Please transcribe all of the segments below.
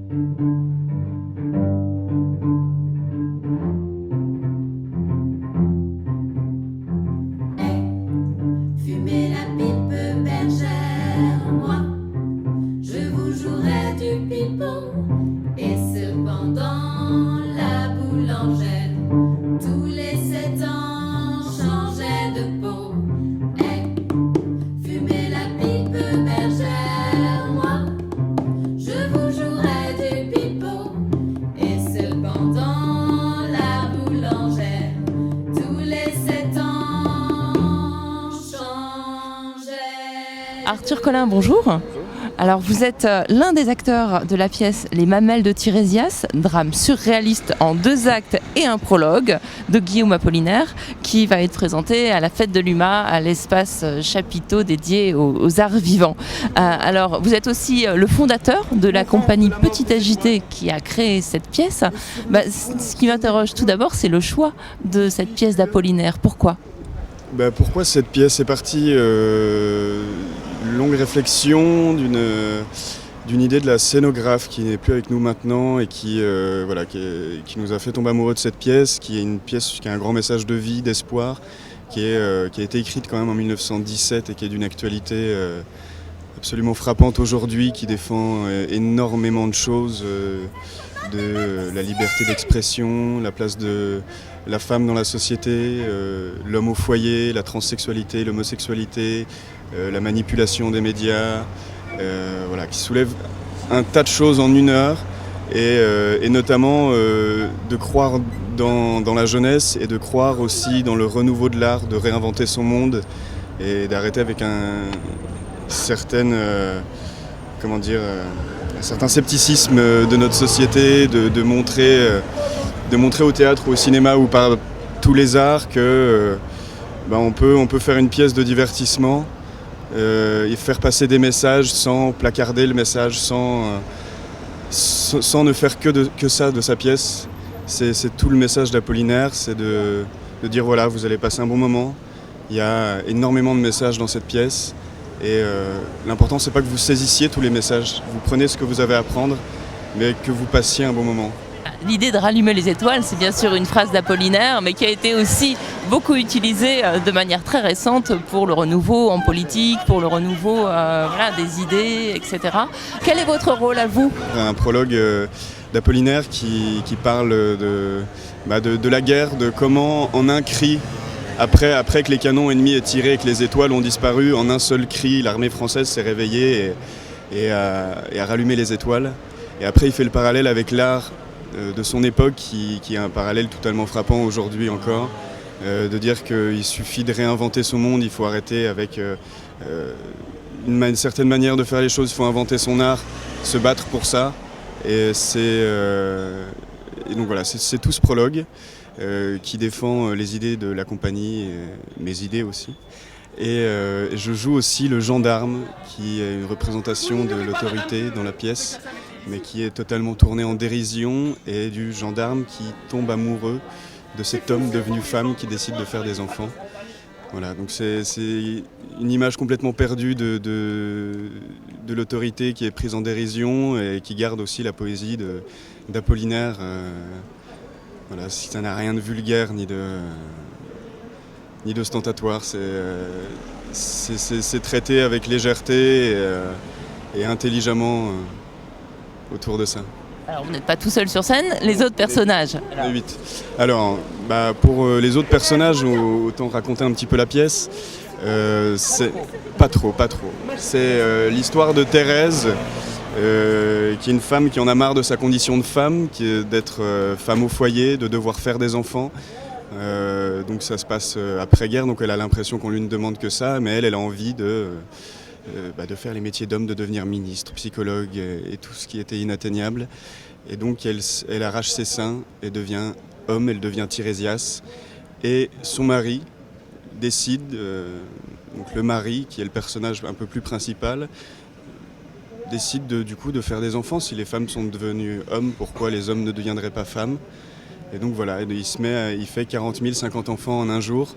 Fumez la pipe bergère, moi, je vous jouerai du pipeau. Et cependant, la boulangère, tous les 7 ans, changeait de peau. Fumez la pipe bergère, moi, je vous jouerai du pipeau. Et cependant, la boulangère, tous les 7 ans, changeait. Arthur Collin, bonjour. Alors vous êtes l'un des acteurs de la pièce Les Mamelles de Tirésias, drame surréaliste en 2 actes et un prologue de Guillaume Apollinaire, qui va être présenté à la Fête de l'Humain, à l'espace chapiteau dédié aux arts vivants. Alors vous êtes aussi le fondateur de la compagnie Petit Agité qui a créé cette pièce. Ce qui m'interroge tout d'abord, c'est le choix de cette pièce d'Apollinaire. Pourquoi ? Pourquoi cette pièce est partie longue réflexion d'une idée de la scénographe qui n'est plus avec nous maintenant et qui nous a fait tomber amoureux de cette pièce, qui est une pièce qui a un grand message de vie, d'espoir, qui a été écrite quand même en 1917 et qui est d'une actualité absolument frappante aujourd'hui, qui défend énormément de choses, de la liberté d'expression, la place de la femme dans la société, l'homme au foyer, la transsexualité, l'homosexualité, la manipulation des médias, qui soulève un tas de choses en 1 heure et notamment de croire dans la jeunesse et de croire aussi dans le renouveau de l'art, de réinventer son monde et d'arrêter avec un certain scepticisme de notre société, de montrer au théâtre ou au cinéma ou par tous les arts que on peut faire une pièce de divertissement et faire passer des messages sans placarder le message, sans ne faire que ça de sa pièce. C'est tout le message d'Apollinaire, c'est de dire voilà, vous allez passer un bon moment. Il y a énormément de messages dans cette pièce et l'important c'est pas que vous saisissiez tous les messages, vous prenez ce que vous avez à prendre mais que vous passiez un bon moment. L'idée de rallumer les étoiles, c'est bien sûr une phrase d'Apollinaire, mais qui a été aussi beaucoup utilisée de manière très récente pour le renouveau en politique, pour le renouveau des idées, etc. Quel est votre rôle à vous ? Un prologue d'Apollinaire qui parle de la guerre, de comment en un cri, après que les canons ennemis aient tiré et que les étoiles ont disparu, en un seul cri, l'armée française s'est réveillée et a rallumé les étoiles. Et après, il fait le parallèle avec l'art de son époque, qui est un parallèle totalement frappant aujourd'hui encore, de dire qu'il suffit de réinventer son monde, il faut arrêter avec une certaine manière de faire les choses, il faut inventer son art, se battre pour ça. Et donc voilà, c'est tout ce prologue qui défend les idées de la compagnie, et mes idées aussi. Et je joue aussi le gendarme, qui est une représentation de l'autorité dans la pièce, mais qui est totalement tourné en dérision, et du gendarme qui tombe amoureux de cet homme devenu femme qui décide de faire des enfants. Voilà, donc c'est une image complètement perdue de l'autorité qui est prise en dérision et qui garde aussi la poésie d'Apollinaire. Ça n'a rien de vulgaire ni d'ostentatoire, c'est traité avec légèreté et intelligemment autour de ça. Alors vous n'êtes pas tout seul sur scène, les autres personnages. On est 8. Alors, pour les autres personnages, autant raconter un petit peu la pièce. C'est pas trop. C'est l'histoire de Thérèse, qui est une femme qui en a marre de sa condition de femme, qui est d'être femme au foyer, de devoir faire des enfants. Donc ça se passe après-guerre, donc elle a l'impression qu'on lui ne demande que ça, mais elle a envie de faire les métiers d'homme, de devenir ministre, psychologue et tout ce qui était inatteignable. Et donc elle arrache ses seins et devient homme, elle devient Tirésias. Et son mari décide, donc le mari, qui est le personnage un peu plus principal, décide de faire des enfants. Si les femmes sont devenues hommes, pourquoi les hommes ne deviendraient pas femmes ? Et donc voilà, il fait 40 000, 50 enfants en un jour.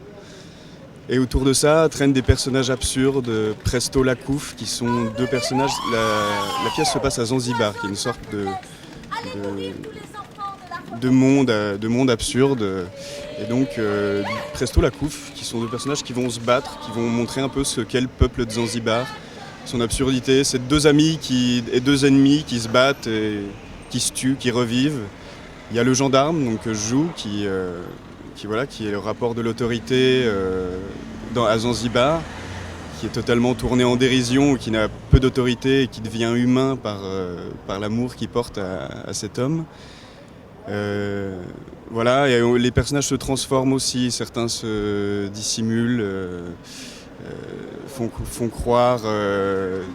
Et autour de ça traînent des personnages absurdes, Presto Lacouf, qui sont 2 personnages. La pièce se passe à Zanzibar, qui est une sorte de monde absurde. Et donc Presto Lakouf, qui sont deux personnages qui vont se battre, qui vont montrer un peu ce qu'est le peuple de Zanzibar, son absurdité. C'est deux amis et deux ennemis qui se battent, et qui se tuent, qui revivent. Il y a le gendarme, donc je joue, qui est le rapport de l'autorité à Zanzibar, qui est totalement tourné en dérision, qui n'a peu d'autorité et qui devient humain par l'amour qu'il porte à cet homme. Voilà, et les personnages se transforment aussi, certains se dissimulent, font croire,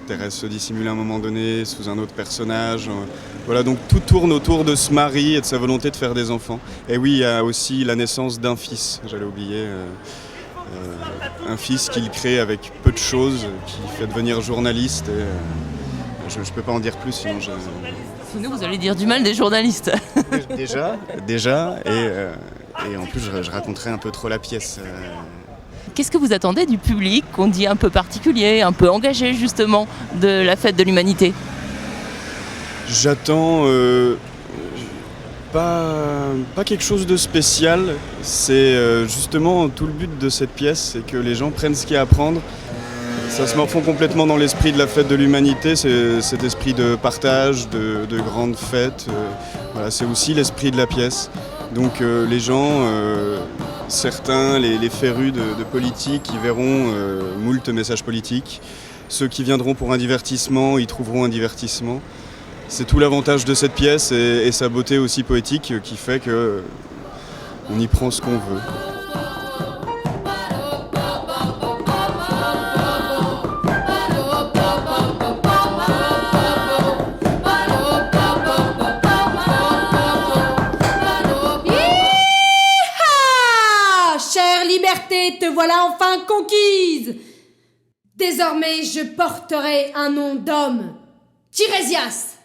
Thérèse se dissimule à un moment donné sous un autre personnage. Voilà, donc tout tourne autour de ce mari et de sa volonté de faire des enfants. Et oui, il y a aussi la naissance d'un fils, j'allais oublier, un fils qu'il crée avec peu de choses, qui fait devenir journaliste. Et, je ne peux pas en dire plus, sinon Sinon, vous allez dire du mal des journalistes. Déjà, et en plus je raconterai un peu trop la pièce. Qu'est-ce que vous attendez du public qu'on dit un peu particulier, un peu engagé justement de la fête de l'humanité? J'attends pas quelque chose de spécial. C'est justement tout le but de cette pièce, c'est que les gens prennent ce qu'il y a à prendre. Ça se morfond complètement dans l'esprit de la fête de l'humanité, c'est cet esprit de partage, de grandes fêtes. Voilà, c'est aussi l'esprit de la pièce. Donc les gens, certains, les férus de politique, ils verront moult messages politiques. Ceux qui viendront pour un divertissement, ils trouveront un divertissement. C'est tout l'avantage de cette pièce et sa beauté aussi poétique qui fait qu'on y prend ce qu'on veut. Te voilà enfin conquise. Désormais, je porterai un nom d'homme. Tirésias.